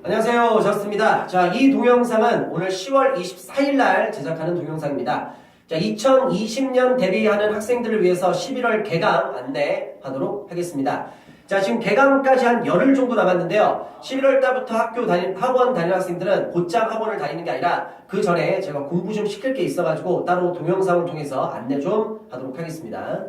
안녕하세요, 저스트입니다. 자, 이 동영상은 오늘 10월 24일 날 제작하는 동영상입니다. 자, 2020년 데뷔하는 학생들을 위해서 11월 개강 안내하도록 하겠습니다. 자, 지금 개강까지 한 열흘 정도 남았는데요. 11월 달부터 학원 다니는 학생들은 곧장 학원을 다니는 게 아니라 그 전에 제가 공부 좀 시킬 게 있어가지고 따로 동영상을 통해서 안내 좀 하도록 하겠습니다.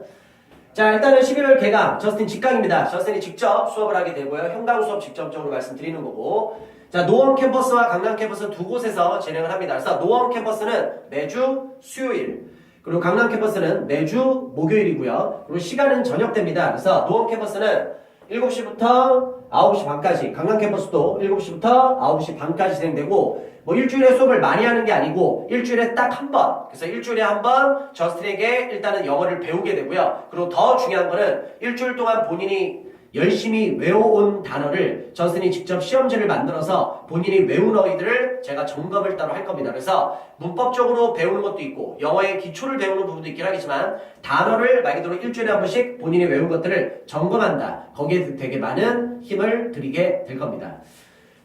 자, 일단은 11월 개강, 저스틴 직강입니다. 저스틴이 직접 수업을 하게 되고요. 현강 수업 직접적으로 말씀드리는 거고. 자, 노원 캠퍼스와 강남 캠퍼스 두 곳에서 진행을 합니다. 그래서 노원 캠퍼스는 매주 수요일, 그리고 강남 캠퍼스는 매주 목요일이고요. 그리고 시간은 저녁 때입니다. 그래서 노원 캠퍼스는 7시부터 9시 반까지, 강남 캠퍼스도 7시부터 9시 반까지 진행되고, 뭐 일주일에 수업을 많이 하는 게 아니고 일주일에 딱 한 번, 그래서 일주일에 한 번 저스틴에게 일단은 영어를 배우게 되고요. 그리고 더 중요한 거는 일주일 동안 본인이 열심히 외워온 단어를 저스틴이 직접 시험지를 만들어서 본인이 외운 어휘들을 제가 점검을 따로 할 겁니다. 그래서 문법적으로 배우는 것도 있고 영어의 기초를 배우는 부분도 있긴 하겠지만 단어를 말 그대로 일주일에 한 번씩 본인이 외운 것들을 점검한다. 거기에 되게 많은 힘을 드리게 될 겁니다.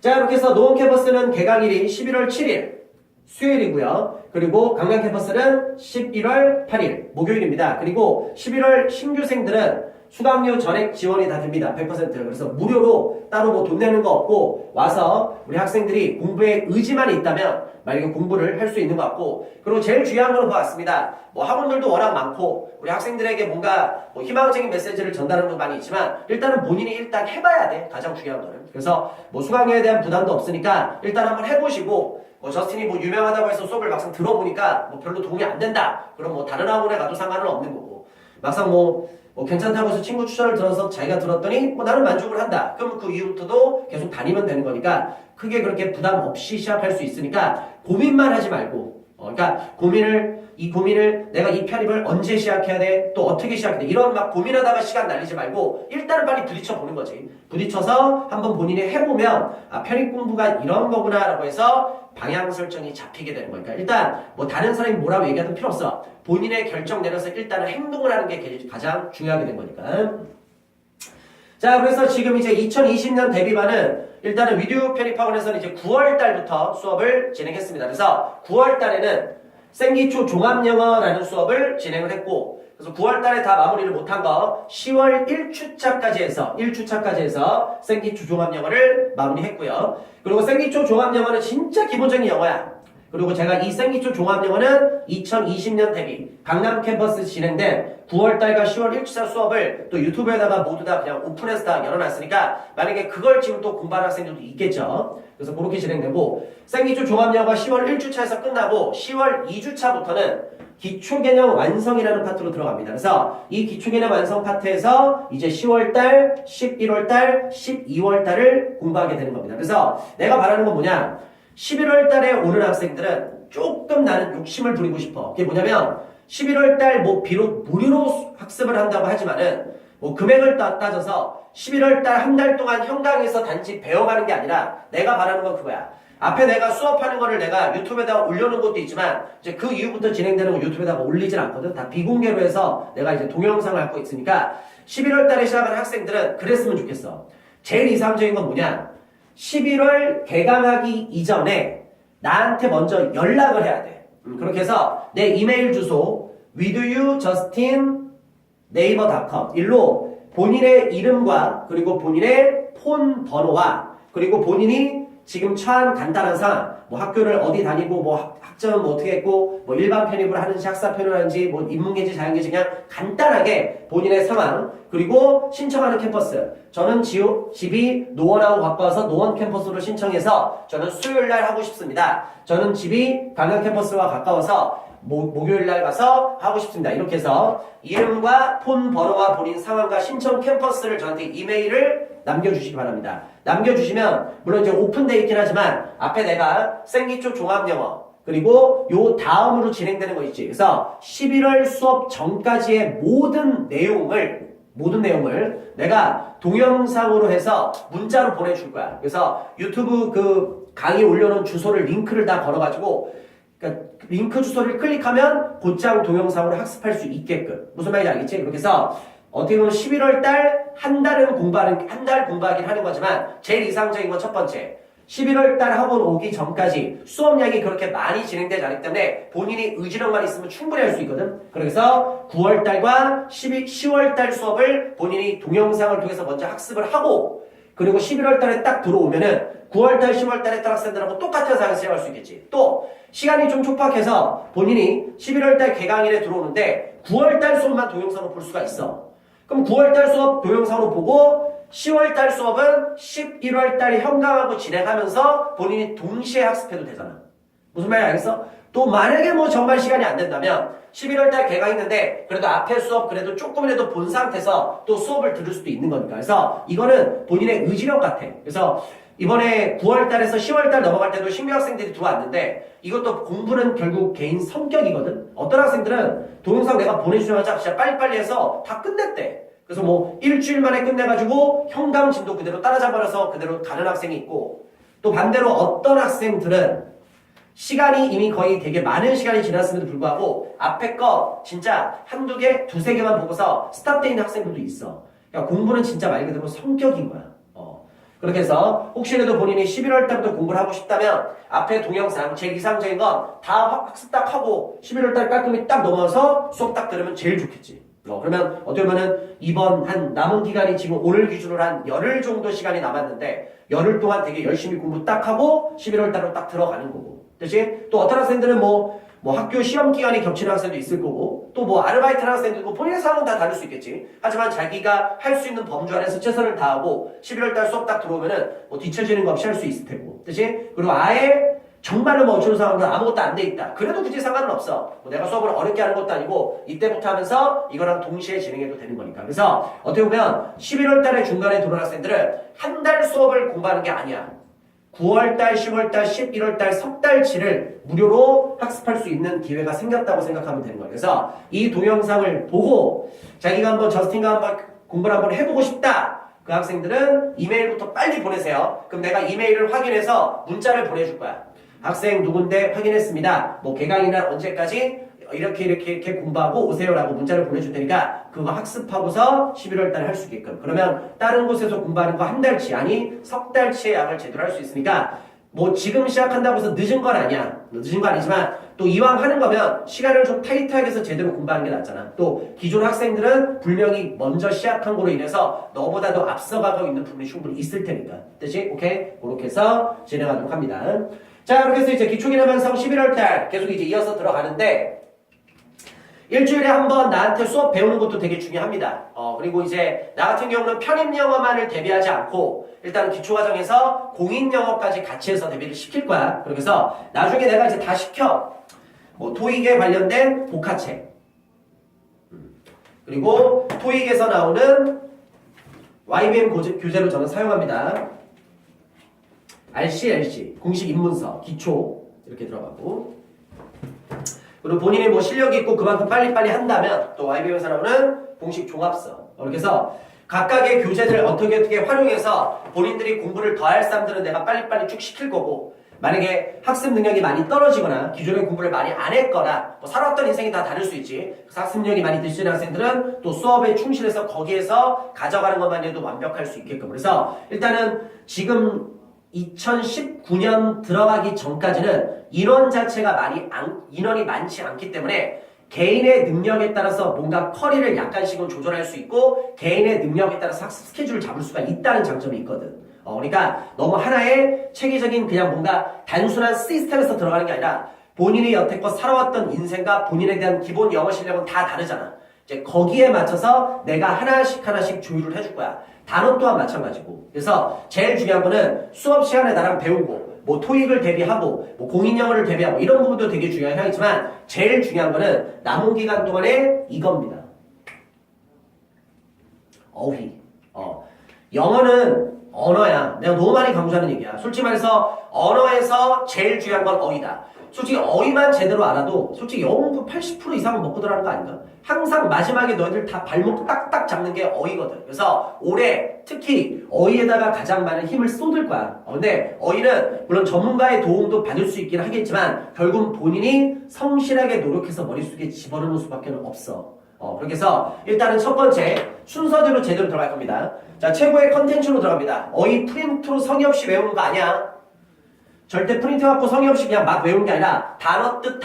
자, 이렇게 해서 노원 캠퍼스는 개강일이 11월 7일 수요일이고요. 그리고 강남 캠퍼스는 11월 8일 목요일입니다. 그리고 11월 신규생들은 수강료 전액 지원이 다 됩니다. 100%. 그래서 무료로 따로 뭐 돈 내는 거 없고 와서 우리 학생들이 공부에 의지만 있다면 만약에 공부를 할 수 있는 것 같고, 그리고 제일 중요한 건 것 같습니다. 뭐 학원들도 워낙 많고 우리 학생들에게 뭔가 뭐 희망적인 메시지를 전달하는 건 많이 있지만 일단은 본인이 일단 해봐야 돼. 가장 중요한 거는. 그래서 뭐 수강료에 대한 부담도 없으니까 일단 한번 해보시고, 뭐 저스틴이 뭐 유명하다고 해서 수업을 막상 들어보니까 뭐 별로 도움이 안 된다. 그럼 뭐 다른 학원에 가도 상관은 없는 거고, 막상 뭐 괜찮다고 해서 친구 추천을 들어서 자기가 들었더니 뭐 나는 만족을 한다. 그럼 그 이후부터도 계속 다니면 되는 거니까 크게 그렇게 부담 없이 시작할 수 있으니까 고민만 하지 말고, 그러니까 이 고민을 내가 이 편입을 언제 시작해야 돼? 또 어떻게 시작해야 돼? 이런 막 고민하다가 시간 날리지 말고 일단은 빨리 부딪혀 보는 거지. 부딪혀서 한번 본인이 해보면 아, 편입 공부가 이런 거구나 라고 해서 방향 설정이 잡히게 되는 거니까 일단 뭐 다른 사람이 뭐라고 얘기하든 필요 없어. 본인의 결정 내려서 일단은 행동을 하는 게 가장 중요하게 된 거니까. 자, 그래서 지금 이제 2020년 데뷔반은 일단은 위드 편입학원에서는 이제 9월 달부터 수업을 진행했습니다. 그래서 9월 달에는 생기초 종합영어라는 수업을 진행을 했고, 그래서 9월 달에 다 마무리를 못한 거 10월 1주차까지 해서 생기초 종합영어를 마무리했고요. 그리고 생기초 종합영어는 진짜 기본적인 영어야. 그리고 제가 이 생기초 종합영어는 2020년 데뷔 강남 캠퍼스 진행된 9월달과 10월 1주차 수업을 또 유튜브에다가 모두 다 그냥 오픈해서 다 열어놨으니까 만약에 그걸 지금 또 공부하는 학생들도 있겠죠. 그래서 그렇게 진행되고, 생기초 종합영어가 10월 1주차에서 끝나고 10월 2주차부터는 기초개념 완성이라는 파트로 들어갑니다. 그래서 이 기초개념 완성 파트에서 이제 10월달, 11월달, 12월달을 공부하게 되는 겁니다. 그래서 내가 바라는 건 뭐냐, 11월 달에 오는 학생들은 조금 나는 욕심을 부리고 싶어. 그게 뭐냐면 11월 달 뭐 비록 무료로 학습을 한다고 하지만은 뭐 금액을 따져서 11월 달 한 달 동안 현강에서 단지 배워가는 게 아니라 내가 바라는 건 그거야. 앞에 내가 수업하는 거를 내가 유튜브에다가 올려놓은 것도 있지만 이제 그 이후부터 진행되는 거 유튜브에다가 올리진 않거든. 다 비공개로 해서 내가 이제 동영상을 갖고 있으니까 11월 달에 시작하는 학생들은 그랬으면 좋겠어. 제일 이상적인 건 뭐냐, 11월 개강하기 이전에 나한테 먼저 연락을 해야 돼. 그렇게 해서 내 이메일 주소 withyoujustinnaver.com 일로 본인의 이름과 그리고 본인의 폰 번호와 그리고 본인이 지금 처한 간단한 상황, 뭐 학교를 어디 다니고 뭐 학점은 뭐 어떻게 했고 뭐 일반 편입을 하는지 학사 편입을 하는지 뭐 인문계인지 자연계인지 그냥 간단하게 본인의 상황, 그리고 신청하는 캠퍼스, 저는 집이 노원하고 가까워서 노원 캠퍼스로 신청해서 저는 수요일날 하고 싶습니다. 저는 집이 강남 캠퍼스와 가까워서 목요일날 가서 하고 싶습니다. 이렇게 해서 이름과 폰 번호와 본인 상황과 신청 캠퍼스를 저한테 이메일을 남겨주시기 바랍니다. 남겨주시면 물론 이제 오픈되어 있긴 하지만 앞에 내가 생기초 종합영어 그리고 요 다음으로 진행되는 거 있지. 그래서 11월 수업 전까지의 모든 내용을 내가 동영상으로 해서 문자로 보내줄 거야. 그래서 유튜브 그 강의 올려놓은 주소를 링크를 다 걸어가지고, 그러니까 링크 주소를 클릭하면 곧장 동영상으로 학습할 수 있게끔. 무슨 말인지 알겠지? 그렇게 해서 어떻게 보면 11월 달 한 달 공부하긴 하는 거지만 제일 이상적인 건 첫 번째, 11월 달 학원 오기 전까지 수업량이 그렇게 많이 진행되지 않기 때문에 본인이 의지력만 있으면 충분히 할 수 있거든. 그래서 9월 달과 10월 달 수업을 본인이 동영상을 통해서 먼저 학습을 하고 그리고 11월 달에 딱 들어오면은 9월 달, 10월 달에 했던 학생들하고 똑같은 상황을 시작할 수 있겠지. 또 시간이 좀 촉박해서 본인이 11월 달 개강일에 들어오는데 9월 달 수업만 동영상으로 볼 수가 있어. 그럼 9월 달 수업 동영상으로 보고 10월 달 수업은 11월 달 현강하고 진행하면서 본인이 동시에 학습해도 되잖아. 무슨 말인지 알겠어? 또 만약에 뭐 정말 시간이 안 된다면 11월 달 개강 있는데 그래도 앞에 수업 그래도 조금이라도 본 상태에서 또 수업을 들을 수도 있는 거니까. 그래서 이거는 본인의 의지력 같아. 그래서 이번에 9월 달에서 10월 달 넘어갈 때도 신규 학생들이 들어왔는데 이것도 공부는 결국 개인 성격이거든. 어떤 학생들은 동영상 내가 보내주자마자 진짜 빨리빨리 해서 다 끝냈대. 그래서 뭐 일주일 만에 끝내가지고 현강 진도 그대로 따라잡아서 그대로 가는 학생이 있고 또 반대로 어떤 학생들은 시간이 이미 거의 되게 많은 시간이 지났음에도 불구하고 앞에 거 진짜 한두 개, 두세 개만 보고서 스탑돼 있는 학생들도 있어. 그러니까 공부는 진짜 말 그대로 성격인 거야. 그렇게 해서 혹시라도 본인이 11월 달부터 공부를 하고 싶다면 앞에 동영상 제일 이상적인 건 다 학습 딱 하고 11월 달 깔끔히 딱 넘어서 수업 딱 들으면 제일 좋겠지. 그러면 어떻게 보면은 이번 한 남은 기간이 지금 오늘 기준으로 한 열흘 정도 시간이 남았는데 열흘 동안 되게 열심히 공부 딱 하고 11월 달로 딱 들어가는 거고. 그치? 또 어떤 학생들은 뭐 학교 시험 기간이 겹치는 학생도 있을 거고 또 뭐 아르바이트 하는 학생도 뭐 본인의 상황은 다 다를 수 있겠지. 하지만 자기가 할 수 있는 범주 안에서 최선을 다하고 11월 달 수업 딱 들어오면은 뭐 뒤처지는 거 없이 할 수 있을 테고. 그치? 그리고 아예 정말로 뭐 어쩌는 상황으로 아무것도 안 돼 있다. 그래도 굳이 상관은 없어. 뭐 내가 수업을 어렵게 하는 것도 아니고 이때부터 하면서 이거랑 동시에 진행해도 되는 거니까. 그래서 어떻게 보면 11월 달에 중간에 들어온 학생들은 한 달 수업을 공부하는 게 아니야. 9월달, 10월달, 11월달 석 달치를 무료로 학습할 수 있는 기회가 생겼다고 생각하면 되는 거예요. 그래서 이 동영상을 보고 자기가 한번 저스틴과 한번 공부를 한번 해보고 싶다. 그 학생들은 이메일부터 빨리 보내세요. 그럼 내가 이메일을 확인해서 문자를 보내줄 거야. 학생 누군데 확인했습니다. 뭐 개강이나 언제까지 이렇게 공부하고 오세요라고 문자를 보내줄 테니까 그거 학습하고서 11월 달에 할 수 있게끔. 그러면 다른 곳에서 공부하는 거 한 달치 아니 석 달치의 양을 제대로 할 수 있으니까 뭐 지금 시작한다고 해서 늦은 건 아니야. 늦은 건 아니지만 또 이왕 하는 거면 시간을 좀 타이트하게 해서 제대로 공부하는 게 낫잖아. 또 기존 학생들은 분명히 먼저 시작한 거로 인해서 너보다도 앞서가고 있는 부분이 충분히 있을 테니까. 됐지? 오케이? 그렇게 해서 진행하도록 합니다. 자, 그렇게 해서 이제 기초기능 완성 11월 달 계속 이제 이어서 들어가는데 일주일에 한 번 나한테 수업 배우는 것도 되게 중요합니다. 그리고 이제 나 같은 경우는 편입 영어만을 대비하지 않고 일단 기초과정에서 공인 영어까지 같이 해서 대비를 시킬 거야. 그래서 나중에 내가 이제 다 시켜. 뭐 토익에 관련된 복화책. 그리고 토익에서 나오는 YBM 교재로 저는 사용합니다. RC, 공식 입문서, 기초 이렇게 들어가고 그리고 본인이 뭐 실력이 있고 그만큼 빨리빨리 한다면 또 YBM에서 나오는 공식 종합서 이렇게 해서 각각의 교재들을 어떻게 활용해서 본인들이 공부를 더 할 사람들은 내가 빨리빨리 쭉 시킬 거고 만약에 학습 능력이 많이 떨어지거나 기존에 공부를 많이 안 했거나 뭐 살아왔던 인생이 다 다를 수 있지. 그래서 학습 능력이 많이 드시는 학생들은 또 수업에 충실해서 거기에서 가져가는 것만 해도 완벽할 수 있게끔. 그래서 일단은 지금 2019년 들어가기 전까지는 인원이 많지 않기 때문에 개인의 능력에 따라서 뭔가 커리를 약간씩은 조절할 수 있고 개인의 능력에 따라서 학습 스케줄을 잡을 수가 있다는 장점이 있거든. 그러니까 너무 하나의 체계적인 그냥 뭔가 단순한 시스템에서 들어가는 게 아니라 본인이 여태껏 살아왔던 인생과 본인에 대한 기본 영어 실력은 다 다르잖아. 이제 거기에 맞춰서 내가 하나씩 조율을 해줄 거야. 단어 또한 마찬가지고. 그래서 제일 중요한 거는 수업 시간에 나랑 배우고 뭐 토익을 대비하고 뭐 공인 영어를 대비하고 이런 부분도 되게 중요한 향이지만 제일 중요한 거는 남은 기간 동안에 이겁니다. 어휘. 영어는 언어야. 내가 너무 많이 강조하는 얘기야. 솔직히 말해서 언어에서 제일 중요한 건 어휘다. 솔직히 어휘만 제대로 알아도 솔직히 영어 공부 80% 이상은 먹고 들어가는 거 아닌가? 항상 마지막에 너희들 다 발목 딱딱 잡는 게 어휘거든. 그래서 올해 특히 어휘에다가 가장 많은 힘을 쏟을 거야. 근데 어휘는 물론 전문가의 도움도 받을 수 있긴 하겠지만 결국 본인이 성실하게 노력해서 머릿속에 집어넣는 수밖에 없어. 그렇게 해서 일단은 첫 번째 순서대로 제대로 들어갈 겁니다. 자, 최고의 컨텐츠로 들어갑니다. 어휘 프린트로 성의 없이 외우는 거 아니야. 절대 프린트 갖고 성의 없이 그냥 막 외우는 게 아니라 단어 뜻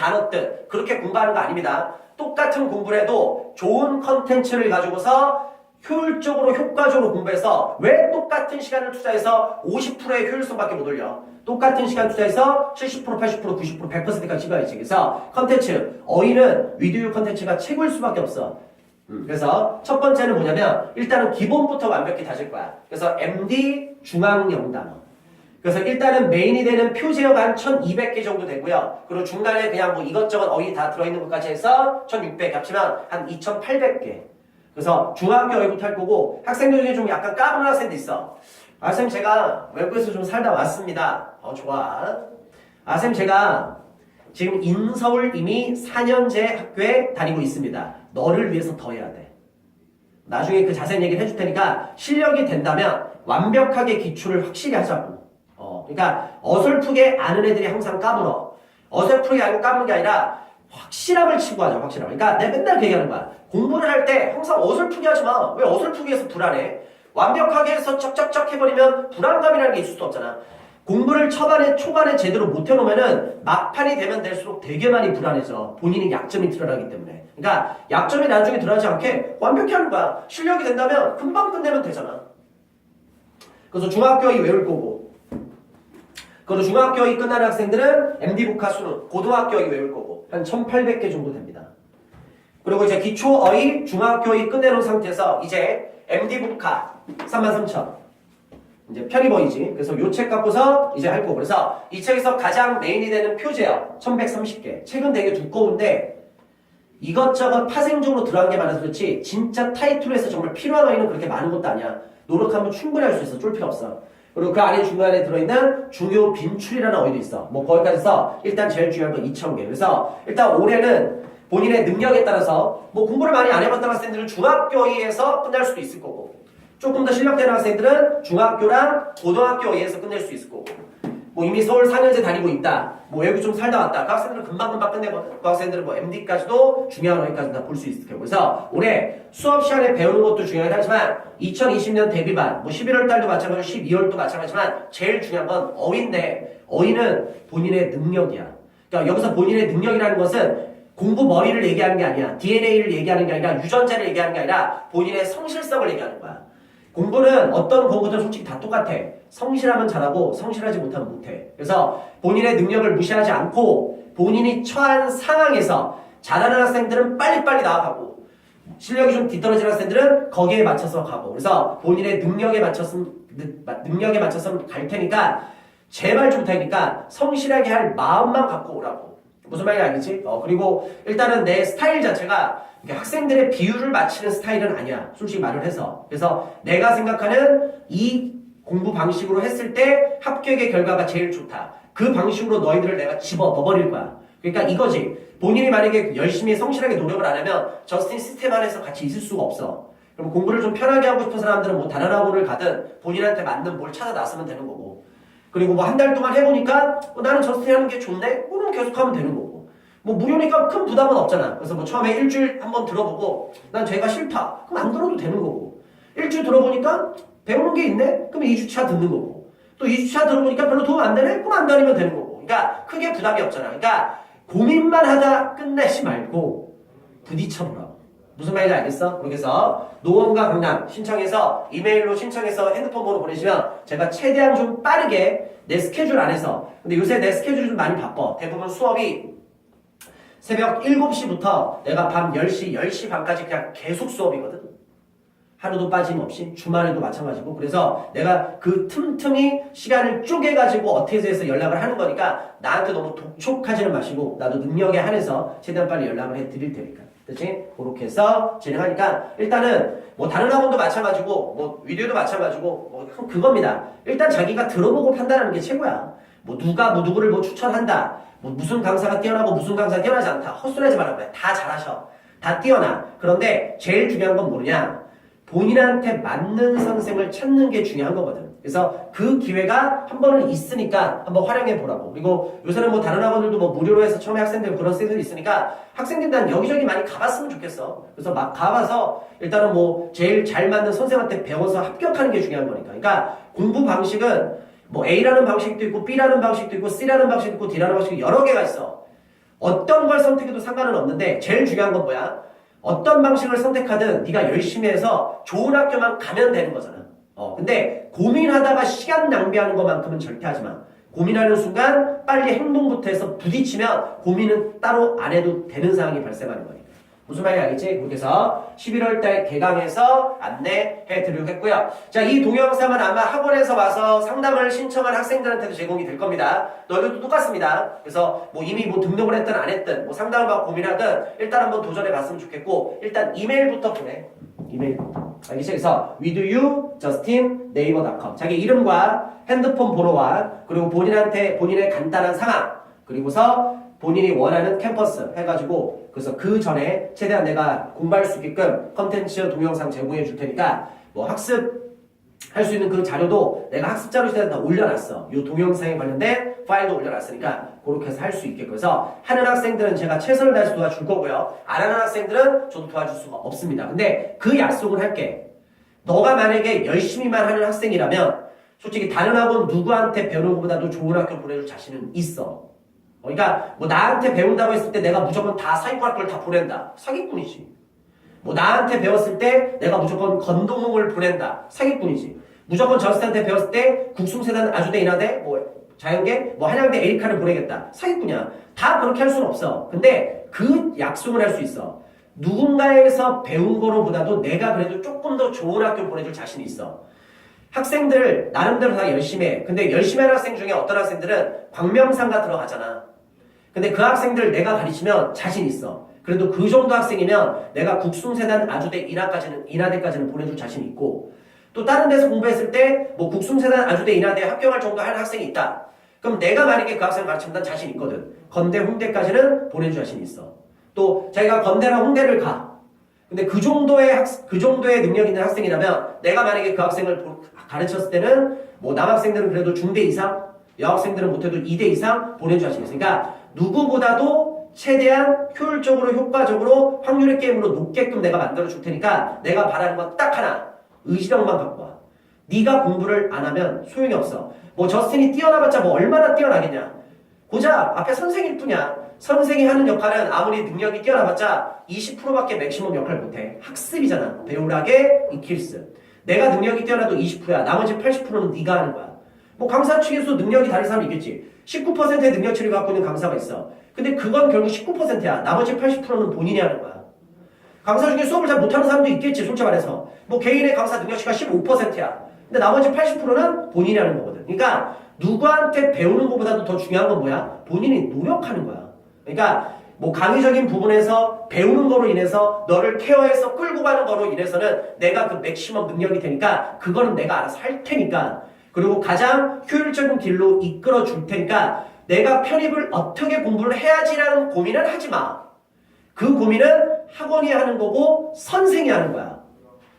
그렇게 공부하는 거 아닙니다. 똑같은 공부를 해도 좋은 컨텐츠를 가지고서 효율적으로 효과적으로 공부해서 왜 똑같은 시간을 투자해서 50%의 효율성밖에 못 올려? 똑같은 시간 투자해서 70%, 80%, 90%, 100%까지 찍어야지. 그래서 컨텐츠, 어휘는 위디오 컨텐츠가 최고일 수밖에 없어. 그래서 첫 번째는 뭐냐면 일단은 기본부터 완벽히 다질 거야. 그래서 MD 중앙 영단어. 그래서 일단은 메인이 되는 표제어가 한 1200개 정도 되고요. 그리고 중간에 그냥 뭐 이것저것 어휘 다 들어있는 것까지 해서 1600 합치면 한 2800개. 그래서 중학교 어휘부터 할 거고 학생들 중에 좀 약간 까부는 학생도 있어. 쌤 제가 외국에서 좀 살다 왔습니다. 좋아. 쌤 제가 지금 인서울 이미 4년제 학교에 다니고 있습니다. 너를 위해서 더 해야 돼. 나중에 그 자세한 얘기를 해줄 테니까 실력이 된다면 완벽하게 기초를 확실히 하자고. 그러니까 어설프게 아는 애들이 항상 까불어. 어설프게 알고 까부는 게 아니라 확실함을 치고하자. 확실함. 그러니까 내가 맨날 그 얘기하는 거야. 공부를 할 때 항상 어설프게 하지 마. 왜 어설프게 해서 불안해? 완벽하게 해서 쩍쩍쩍 해버리면 불안감이라는 게 있을 수 없잖아. 공부를 초반에 제대로 못 해놓으면은 막판이 되면 될수록 되게 많이 불안해져. 본인이 약점이 드러나기 때문에. 그러니까 약점이 나중에 드러나지 않게 완벽히 하는 거야. 실력이 된다면 금방 끝내면 되잖아. 그래서 중학교 어휘 외울 거고. 그리고 중학교 어휘 끝나는 학생들은 MD 국화 수능, 고등학교 어휘 외울 거고. 한 1800개 정도 됩니다. 그리고 이제 기초 어휘, 중학교 어휘 끝내놓은 상태에서 이제 MD 국화 33,000. 이제 편입 어휘지. 그래서 요 책 갖고서 이제 할 거고. 그래서 이 책에서 가장 메인이 되는 표제어 1130개. 책은 되게 두꺼운데 이것저것 파생적으로 들어간 게 많아서 그렇지 진짜 타이틀에서 정말 필요한 어휘는 그렇게 많은 것도 아니야. 노력하면 충분히 할 수 있어. 쫄 필요 없어. 그리고 그 안에 중간에 들어있는 중요 빈출이라는 어휘도 있어. 뭐 거기까지 써. 일단 제일 중요한 건 2000개. 그래서 일단 올해는 본인의 능력에 따라서 뭐 공부를 많이 안 해봤던 학생들은 중학교 어휘에서 끝날 수도 있을 거고 조금 더 실력되는 학생들은 중학교랑 고등학교 어휘에서 끝낼 수 있을 거고 뭐 이미 서울 4년제 다니고 있다. 뭐 외국 좀 살다 왔다. 그 학생들은 금방금방 끝내거든. 그 학생들은 뭐 MD까지도 중요한 어휘까지 다 볼 수 있을 거고. 그래서 올해 수업 시간에 배우는 것도 중요하긴 하지만 2020년 데뷔반 뭐 11월 달도 마찬가지고 12월도 마찬가지지만 제일 중요한 건 어휘인데 어휘는 본인의 능력이야. 그러니까 여기서 본인의 능력이라는 것은 공부 머리를 얘기하는 게 아니야. DNA를 얘기하는 게 아니라 유전자를 얘기하는 게 아니라 본인의 성실성을 얘기하는 거야. 공부는 어떤 공부든 솔직히 다 똑같아. 성실하면 잘하고 성실하지 못하면 못해. 그래서 본인의 능력을 무시하지 않고 본인이 처한 상황에서 잘하는 학생들은 빨리빨리 나아가고 실력이 좀 뒤떨어진 학생들은 거기에 맞춰서 가고 그래서 본인의 능력에 맞춰서 갈 테니까 제발 좀 부탁이니까 성실하게 할 마음만 갖고 오라고. 무슨 말인지 알겠지? 그리고 일단은 내 스타일 자체가 학생들의 비율을 맞추는 스타일은 아니야. 솔직히 말을 해서. 그래서 내가 생각하는 이 공부 방식으로 했을 때 합격의 결과가 제일 좋다. 그 방식으로 너희들을 내가 집어 넣어버릴 거야. 그러니까 이거지. 본인이 만약에 열심히 성실하게 노력을 안 하면 저스틴 시스템 안에서 같이 있을 수가 없어. 그럼 공부를 좀 편하게 하고 싶은 사람들은 뭐 다른 학원을 가든 본인한테 맞는 뭘 찾아 나서면 되는 거고. 그리고 뭐 한 달 동안 해보니까 나는 저스틴 하는 게 좋네? 그럼 계속하면 되는 거고. 뭐 무료니까 큰 부담은 없잖아. 그래서 뭐 처음에 일주일 한번 들어보고 난 쟤가 싫다. 그럼 안 들어도 되는 거고. 일주일 들어보니까 배우는 게 있네? 그럼 2주차 듣는 거고. 또 2주차 들어보니까 별로 도움 안 되네? 그럼 안 다니면 되는 거고. 그러니까 크게 부담이 없잖아. 그러니까 고민만 하다 끝내지 말고 부딪혀보라고. 무슨 말인지 알겠어? 그래서 노원과 강남 신청해서 이메일로 신청해서 핸드폰 번호 보내시면 제가 최대한 좀 빠르게 내 스케줄 안에서 근데 요새 내 스케줄이 좀 많이 바빠. 대부분 수업이 새벽 7시부터 내가 밤 10시, 10시 반까지 그냥 계속 수업이거든. 하루도 빠짐없이 주말에도 마찬가지고 그래서 내가 그 틈틈이 시간을 쪼개가지고 어떻게 해서 연락을 하는 거니까 나한테 너무 독촉하지는 마시고 나도 능력에 한해서 최대한 빨리 연락을 해드릴 테니까 그치? 그렇게 해서 진행하니까 일단은 뭐 다른 학원도 마찬가지고 뭐 위디오도 마찬가지고 뭐 그겁니다. 일단 자기가 들어보고 판단하는 게 최고야. 뭐 누가 뭐 누구를 뭐 추천한다 뭐 무슨 강사가 뛰어나고 무슨 강사가 뛰어나지 않다 헛소리하지 말라고 해. 다 잘하셔. 다 뛰어나. 그런데 제일 중요한 건 뭐냐 본인한테 맞는 선생을 찾는 게 중요한 거거든. 그래서 그 기회가 한 번은 있으니까 한번 활용해 보라고. 그리고 요새는 뭐 다른 학원들도 뭐 무료로 해서 처음에 학생들 그런 쌤들이 있으니까 학생들 난 여기저기 많이 가봤으면 좋겠어. 그래서 막 가봐서 일단은 뭐 제일 잘 맞는 선생한테 배워서 합격하는 게 중요한 거니까. 그러니까 공부 방식은 뭐 A라는 방식도 있고 B라는 방식도 있고 C라는 방식도 있고 D라는 방식도 여러 개가 있어. 어떤 걸 선택해도 상관은 없는데 제일 중요한 건 뭐야? 어떤 방식을 선택하든 네가 열심히 해서 좋은 학교만 가면 되는 거잖아. 근데 고민하다가 시간 낭비하는 것만큼은 절대 하지 마. 고민하는 순간 빨리 행동부터 해서 부딪히면 고민은 따로 안 해도 되는 상황이 발생하는 거니까. 무슨 말인지 알겠지? 그렇게 해서 11월달 개강해서 안내해 드리도록 했고요. 자, 이 동영상은 아마 학원에서 와서 상담을 신청한 학생들한테도 제공이 될 겁니다. 너희들도 똑같습니다. 그래서 뭐 이미 뭐 등록을 했든 안 했든 뭐 상담을 받고 고민하든 일단 한번 도전해 봤으면 좋겠고 일단 이메일부터 보내. 이메일. 알겠지? 그래서 withyoujustinnaver.com 자기 이름과 핸드폰 번호와 그리고 본인의 간단한 상황 그리고서 본인이 원하는 캠퍼스 해가지고 그래서 그 전에 최대한 내가 공부할 수 있게끔 컨텐츠 동영상 제공해 줄 테니까 뭐 학습 할 수 있는 그 자료도 내가 학습 자료 시대에 다 올려놨어. 이 동영상에 관련된 파일도 올려놨으니까 그렇게 해서 할 수 있게. 그래서 하는 학생들은 제가 최선을 다해서 도와줄 거고요. 안 하는 학생들은 저도 도와줄 수가 없습니다. 근데 그 약속을 할게. 너가 만약에 열심히만 하는 학생이라면 솔직히 다른 학원 누구한테 배우는 것보다도 좋은 학교 보내줄 자신은 있어. 그러니까 뭐 나한테 배운다고 했을 때 내가 무조건 다 사기꾼 학교를 다 보낸다. 사기꾼이지. 뭐 나한테 배웠을 때 내가 무조건 건동홍을 보낸다. 사기꾼이지. 무조건 저스트한테 배웠을 때 국숭세단 아주대 인하대 뭐 자연계 뭐 한양대 에리카를 보내겠다. 사기꾼이야. 다 그렇게 할 수는 없어. 근데 그 약속을 할 수 있어. 누군가에서 배운 거로보다도 내가 그래도 조금 더 좋은 학교 보내줄 자신이 있어. 학생들 나름대로 다 열심히 해. 근데 열심히 하는 학생 중에 어떤 학생들은 광명상가 들어가잖아. 근데 그 학생들 내가 가르치면 자신 있어. 그래도 그 정도 학생이면 내가 국숭세단 아주대 인하대까지는 보내줄 자신이 있고 또 다른 데서 공부했을 때 뭐 국숭세단 아주대 인하대 합격할 정도 하는 학생이 있다. 그럼 내가 만약에 그 학생을 가르치면 난 자신 있거든. 건대 홍대까지는 보내줄 자신이 있어. 또 자기가 건대나 홍대를 가. 근데 그 정도의 능력 있는 학생이라면 내가 만약에 그 학생을 가르쳤을 때는 뭐 남학생들은 그래도 중대 이상, 여학생들은 못해도 2대 이상 보내줄 자신이 있어. 그러니까 누구보다도 최대한 효율적으로 효과적으로 확률의 게임으로 높게끔 내가 만들어 줄 테니까 내가 바라는 건 딱 하나. 의지력만 갖고 와. 네가 공부를 안 하면 소용이 없어. 뭐 저스틴이 뛰어나봤자 뭐 얼마나 뛰어나겠냐. 고작 앞에 선생일 뿐이야. 선생이 하는 역할은 아무리 능력이 뛰어나봤자 20%밖에 맥시멈 역할 못해. 학습이잖아. 배우라게 익힐스. 내가 능력이 뛰어나도 20%야. 나머지 80%는 네가 하는 거야. 뭐 강사 측에서 능력이 다른 사람이 있겠지. 19%의 능력치를 갖고 있는 강사가 있어. 근데 그건 결국 19%야. 나머지 80%는 본인이 하는 거야. 강사 중에 수업을 잘 못하는 사람도 있겠지. 솔직히 말해서. 뭐 개인의 강사 능력치가 15%야. 근데 나머지 80%는 본인이 하는 거거든. 그러니까 누구한테 배우는 것보다도 더 중요한 건 뭐야? 본인이 노력하는 거야. 그러니까 뭐 강의적인 부분에서 배우는 거로 인해서 너를 케어해서 끌고 가는 거로 인해서는 내가 그 맥시멈 능력이 되니까 그거는 내가 알아서 할 테니까 그리고 가장 효율적인 길로 이끌어 줄 테니까 내가 편입을 어떻게 공부를 해야지라는 고민은 하지 마. 그 고민은 학원이 하는 거고 선생이 하는 거야.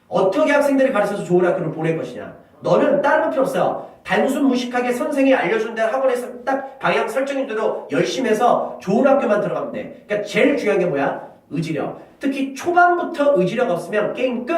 어떻게 학생들이 가르쳐서 좋은 학교를 보낼 것이냐. 너는 다른 건 필요 없어요. 단순 무식하게 선생이 알려준 데 학원에서 딱 방향 설정인 대로 열심히 해서 좋은 학교만 들어가면 돼. 그러니까 제일 중요한 게 뭐야? 의지력. 특히 초반부터 의지력 없으면 게임 끝.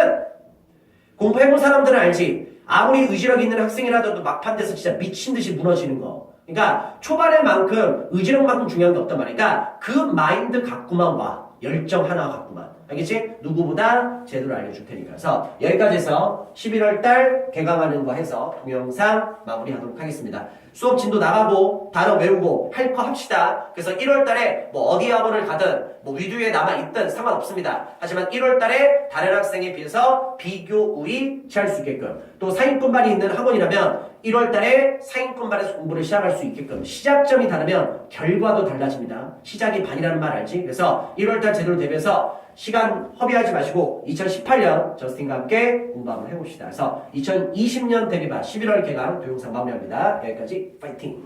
공부해본 사람들은 알지. 아무리 의지력 있는 학생이라도 막판 돼서 진짜 미친 듯이 무너지는 거. 그러니까 초반에만큼 의지력만큼 중요한 게 없단 말이야. 그러니까 그 마인드 갖고만 와. 열정 하나 갖고만. 알겠지? 누구보다 제대로 알려줄 테니까. 그래서 여기까지 해서 11월달 개강하는 거 해서 동영상 마무리하도록 하겠습니다. 수업 진도 나가고 단어 외우고 할 거 합시다. 그래서 1월달에 뭐 어디 학원을 가든 뭐 위두에 남아있든 상관없습니다. 하지만 1월달에 다른 학생에 비해서 비교 우위 취할 수 있게끔 또 상위권반이 있는 학원이라면 1월달에 상위권반에서 공부를 시작할 수 있게끔 시작점이 다르면 결과도 달라집니다. 시작이 반이라는 말 알지? 그래서 1월달 제대로 대비해서 시간 허비하지 마시고 2018년 저스틴과 함께 공부 한번 해봅시다. 그래서 2020년 대비반 11월 개강 동영상 마무리합니다. 여기까지 파이팅!